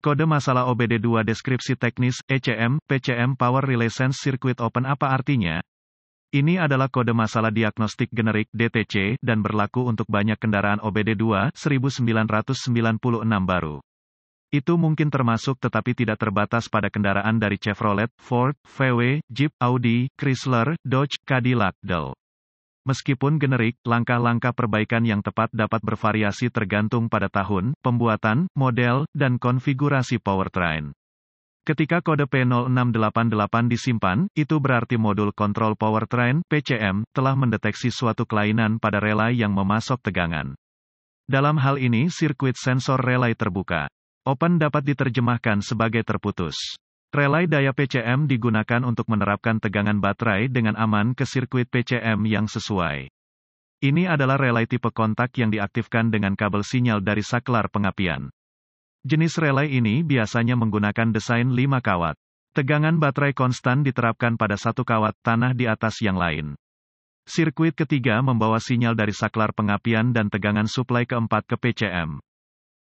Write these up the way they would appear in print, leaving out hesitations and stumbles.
Kode masalah OBD2 deskripsi teknis, ECM, PCM Power Relay Sense Circuit Open apa artinya? Ini adalah kode masalah diagnostik generik DTC dan berlaku untuk banyak kendaraan OBD2 1996 baru. Itu mungkin termasuk tetapi tidak terbatas pada kendaraan dari Chevrolet, Ford, VW, Jeep, Audi, Chrysler, Dodge, Cadillac, Dell. Meskipun generik, langkah-langkah perbaikan yang tepat dapat bervariasi tergantung pada tahun, pembuatan, model, dan konfigurasi powertrain. Ketika kode P0688 disimpan, itu berarti modul kontrol powertrain, PCM, telah mendeteksi suatu kelainan pada relay yang memasok tegangan. Dalam hal ini sirkuit sensor relay terbuka. Open dapat diterjemahkan sebagai terputus. Relay daya PCM digunakan untuk menerapkan tegangan baterai dengan aman ke sirkuit PCM yang sesuai. Ini adalah relay tipe kontak yang diaktifkan dengan kabel sinyal dari saklar pengapian. Jenis relay ini biasanya menggunakan desain 5 kawat. Tegangan baterai konstan diterapkan pada satu kawat tanah di atas yang lain. Sirkuit ketiga membawa sinyal dari saklar pengapian dan tegangan suplai keempat ke PCM.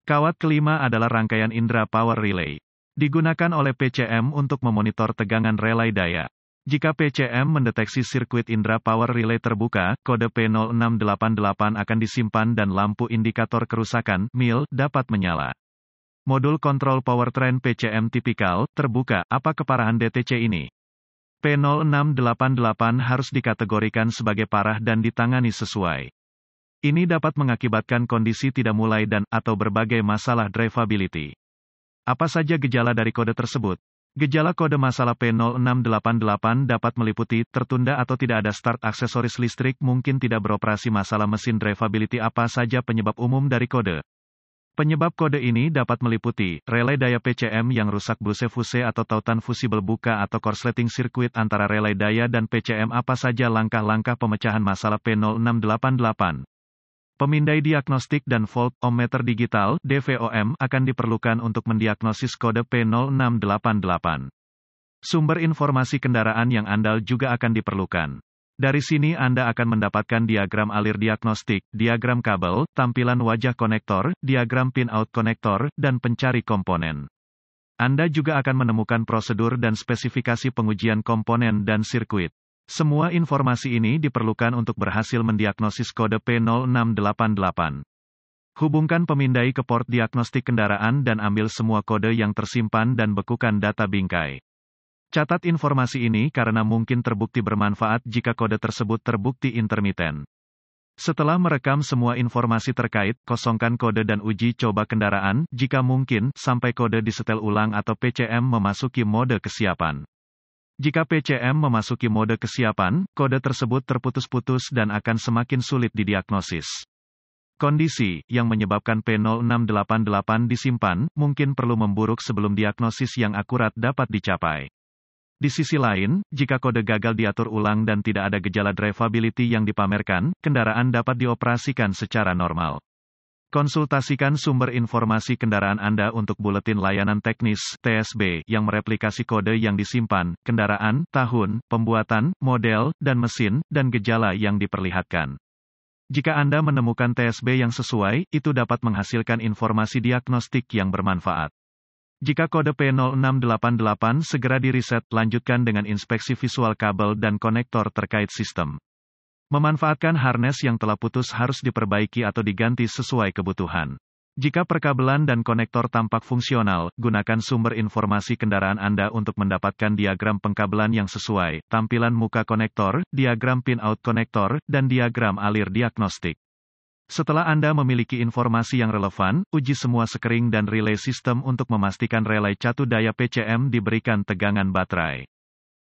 Kawat kelima adalah rangkaian indera power relay. Digunakan oleh PCM untuk memonitor tegangan relay daya. Jika PCM mendeteksi sirkuit indera power relay terbuka, kode P0688 akan disimpan dan lampu indikator kerusakan, MIL, dapat menyala. Modul kontrol powertrain PCM tipikal, terbuka, apa keparahan DTC ini? P0688 harus dikategorikan sebagai parah dan ditangani sesuai. Ini dapat mengakibatkan kondisi tidak mulai dan, atau berbagai masalah drivability. Apa saja gejala dari kode tersebut? Gejala kode masalah P0688 dapat meliputi, tertunda atau tidak ada start aksesoris listrik mungkin tidak beroperasi masalah mesin drivability apa saja penyebab umum dari kode. Penyebab kode ini dapat meliputi, relay daya PCM yang rusak bluse-fuse atau tautan fusibel buka atau korsleting sirkuit antara relay daya dan PCM apa saja langkah-langkah pemecahan masalah P0688. Pemindai diagnostik dan volt ohmmeter digital (DVOM) akan diperlukan untuk mendiagnosis kode P0688. Sumber informasi kendaraan yang andal juga akan diperlukan. Dari sini Anda akan mendapatkan diagram alir diagnostik, diagram kabel, tampilan wajah konektor, diagram pin-out konektor, dan pencari komponen. Anda juga akan menemukan prosedur dan spesifikasi pengujian komponen dan sirkuit. Semua informasi ini diperlukan untuk berhasil mendiagnosis kode P0688. Hubungkan pemindai ke port diagnostik kendaraan dan ambil semua kode yang tersimpan dan bekukan data bingkai. Catat informasi ini karena mungkin terbukti bermanfaat jika kode tersebut terbukti intermiten. Setelah merekam semua informasi terkait, kosongkan kode dan uji coba kendaraan, jika mungkin, sampai kode disetel ulang atau PCM memasuki mode kesiapan. Jika PCM memasuki mode kesiapan, kode tersebut terputus-putus dan akan semakin sulit didiagnosis. Kondisi yang menyebabkan P0688 disimpan, mungkin perlu memburuk sebelum diagnosis yang akurat dapat dicapai. Di sisi lain, jika kode gagal diatur ulang dan tidak ada gejala drivability yang dipamerkan, kendaraan dapat dioperasikan secara normal. Konsultasikan sumber informasi kendaraan Anda untuk buletin layanan teknis (TSB) yang mereplikasi kode yang disimpan, kendaraan, tahun, pembuatan, model, dan mesin, dan gejala yang diperlihatkan. Jika Anda menemukan TSB yang sesuai, itu dapat menghasilkan informasi diagnostik yang bermanfaat. Jika kode P0688 segera di-reset, lanjutkan dengan inspeksi visual kabel dan konektor terkait sistem. Memanfaatkan harness yang telah putus harus diperbaiki atau diganti sesuai kebutuhan. Jika perkabelan dan konektor tampak fungsional, gunakan sumber informasi kendaraan Anda untuk mendapatkan diagram pengkabelan yang sesuai, tampilan muka konektor, diagram pin-out konektor, dan diagram alir diagnostik. Setelah Anda memiliki informasi yang relevan, uji semua sekering dan relay sistem untuk memastikan relay catu daya PCM diberikan tegangan baterai.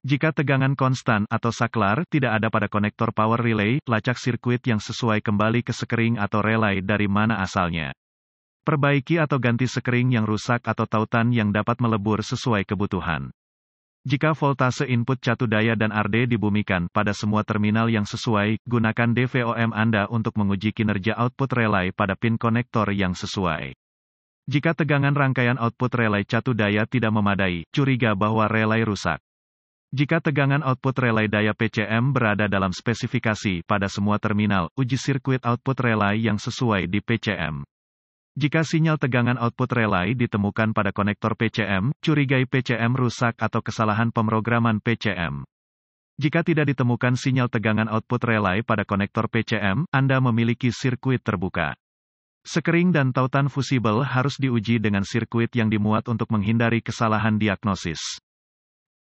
Jika tegangan konstan atau saklar tidak ada pada konektor power relay, lacak sirkuit yang sesuai kembali ke sekering atau relay dari mana asalnya. Perbaiki atau ganti sekering yang rusak atau tautan yang dapat melebur sesuai kebutuhan. Jika voltase input catu daya dan RD dibumikan pada semua terminal yang sesuai, gunakan DVOM Anda untuk menguji kinerja output relay pada pin konektor yang sesuai. Jika tegangan rangkaian output relay catu daya tidak memadai, curiga bahwa relay rusak. Jika tegangan output relay daya PCM berada dalam spesifikasi pada semua terminal, uji sirkuit output relay yang sesuai di PCM. Jika sinyal tegangan output relay ditemukan pada konektor PCM, curigai PCM rusak atau kesalahan pemrograman PCM. Jika tidak ditemukan sinyal tegangan output relay pada konektor PCM, Anda memiliki sirkuit terbuka. Sekering dan tautan fusibel harus diuji dengan sirkuit yang dimuat untuk menghindari kesalahan diagnosis.